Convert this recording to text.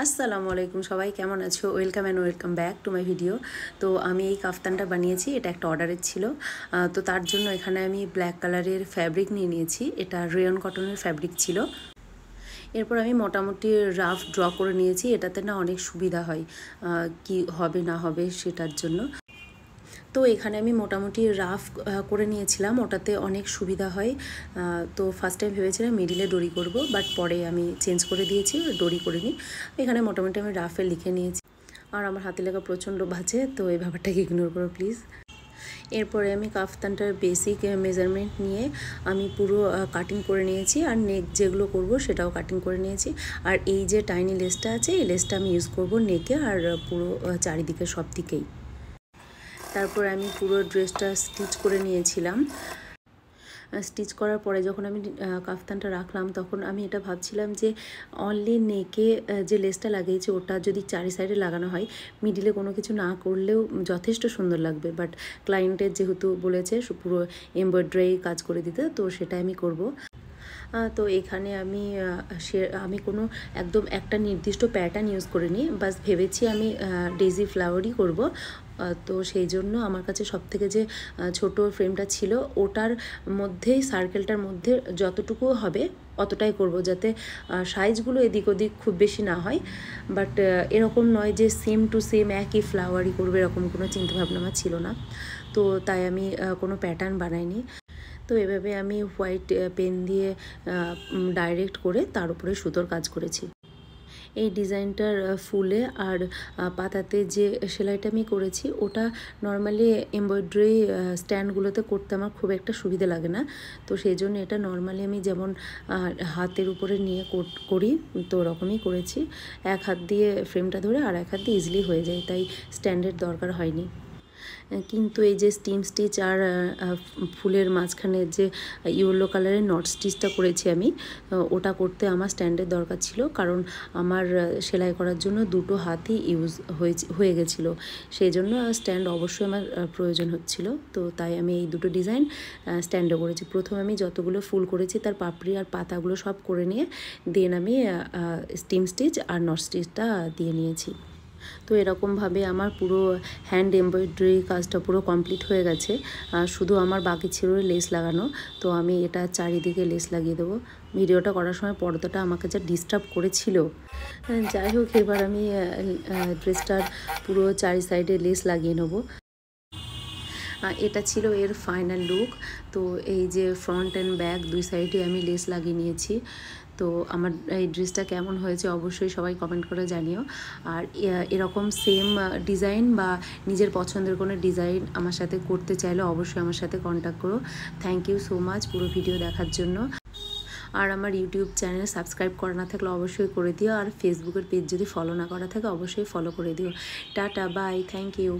আসসালামু আলাইকুম সবাই কেমন আছো? Welcome and welcome back to my video. তো আমি এই কাফতানটা বানিয়েছি, এটা একটা অর্ডারের ছিল। তো তার জন্য এখানে আমি ব্ল্যাক কালারের ফ্যাব্রিক নিয়ে নিয়েছি, এটা রেয়ন কটনের ফ্যাব্রিক ছিল। এরপর আমি মোটামুটি রাফ ড্র করে নিয়েছি, এটাতে না অনেক সুবিধা হয় কি হবে না হবে সেটার জন্য। তো এখানে আমি মোটামুটি রাফ করে নিয়েছিলাম, ওটাতে অনেক সুবিধা হয়। তো ফার্স্ট টাইম ভেবেছিলাম মিডিলে ডরি করব, বাট পরে আমি চেঞ্জ করে দিয়েছি, ডরি করিনি। এখানে মোটামুটি আমি রাফে লিখে নিয়েছি। আর আমার হাতে লেখা প্রচণ্ড বাজে, তো এই ব্যাপারটাকে ইগনোর করো প্লিজ। এরপরে আমি কাফতানটার বেসিক মেজারমেন্ট নিয়ে আমি পুরো কাটিং করে নিয়েছি, আর নেক যেগুলো করব সেটাও কাটিং করে নিয়েছি। আর এই যে টাইনি লেসটা আছে, এই লেসটা আমি ইউজ করব নেকে আর পুরো চারিদিকে সব দিকেই। তারপর আমি পুরো ড্রেসটা স্টিচ করে নিয়েছিলাম। স্টিচ করার পরে যখন আমি কাফতানটা রাখলাম, তখন আমি এটা ভাবছিলাম যে অনলি নেকে যে লেসটা লাগিয়েছি ওটা যদি চারি সাইডে লাগানো হয়, মিডিলে কোনো কিছু না করলেও যথেষ্ট সুন্দর লাগবে। বাট ক্লায়েন্টের যেহেতু বলেছে পুরো এমব্রয়ডারি কাজ করে দিতে, তো সেটা আমি করব। তো এখানে আমি কোনো একদম একটা নির্দিষ্ট প্যাটার্ন ইউজ করিনি, বাস ভেবেছি আমি ডেজি ফ্লাওয়ারই করব। তো সেই জন্য আমার কাছে সবথেকে যে ছোট ফ্রেমটা ছিল, ওটার মধ্যেই সার্কেলটার মধ্যে যতটুকু হবে অতটাই করব, যাতে সাইজগুলো এদিক ওদিক খুব বেশি না হয়। বাট এরকম নয় যে সেম টু সেম একই ফ্লাওয়ারই করবে, এরকম কোনো চিন্তাভাবনা আমার ছিল না। তো তাই আমি কোনো প্যাটার্ন বানাইনি। তো এভাবে আমি হোয়াইট পেন দিয়ে ডাইরেক্ট করে তার উপরে সুতোর কাজ করেছি। এই ডিজাইনটার ফুলে আর পাতাতে যে সেলাইটা আমি করেছি, ওটা নর্মালি এমব্রয়ডারি স্ট্যান্ডগুলোতে করতে আমার খুব একটা সুবিধা লাগে না। তো সেই জন্য এটা নর্মালি আমি যেমন হাতের উপরে নিয়ে করি, তো ওরকমই করেছি। এক হাত দিয়ে ফ্রেমটা ধরে আর এক হাত দিয়ে ইজিলি হয়ে যায়, তাই স্ট্যান্ডের দরকার হয়নি। কিন্তু এই যে স্টিম স্টিচ আর ফুলের মাঝখানে যে ইয়েলো কালারের নট স্টিচটা করেছি আমি, ওটা করতে আমার স্ট্যান্ডের দরকার ছিল, কারণ আমার সেলাই করার জন্য দুটো হাতই হয়ে গেছিলো। সেই জন্য স্ট্যান্ড অবশ্যই আমার প্রয়োজন হচ্ছিল। তো তাই আমি এই দুটো ডিজাইন স্ট্যান্ডে করেছি। প্রথমে আমি যতগুলো ফুল করেছি তার পাপড়ি আর পাতাগুলো সব করে নিয়ে দেন আমি স্টিম স্টিচ আর নট স্টিচটা দিয়ে নিয়েছি। তো এরকমভাবে আমার পুরো হ্যান্ড এমব্রয়ডারি কাজটা পুরো কমপ্লিট হয়ে গেছে। শুধু আমার বাকি ছিল লেস লাগানো, তো আমি এটা চারিদিকে লেস লাগিয়ে দেবো। ভিডিওটা করার সময় পর্দাটা আমাকে যা ডিস্টার্ব করেছিল। যাই হোক, এবার আমি ড্রেসটার পুরো চারি সাইডে লেস লাগিয়ে নেবো। এটা ছিল এর ফাইনাল লুক। তো এই যে ফ্রন্ট অ্যান্ড ব্যাক দুই সাইডে আমি লেস লাগিয়ে নিয়েছি। তো আমার এই ড্রেসটা কেমন হয়েছে অবশ্যই সবাই কমেন্ট করে জানিও। আর এরকম সেম ডিজাইন বা নিজের পছন্দের কোনো ডিজাইন আমার সাথে করতে চাইলে অবশ্যই আমার সাথে কন্ট্যাক্ট করো। থ্যাংক ইউ সো মাচ পুরো ভিডিও দেখার জন্য। আর আমার ইউটিউব চ্যানেল সাবস্ক্রাইব করা না থাকলে অবশ্যই করে দিও, আর ফেসবুকের পেজ যদি ফলো না করা থাকে অবশ্যই ফলো করে দিও। Tata, bye, thank you.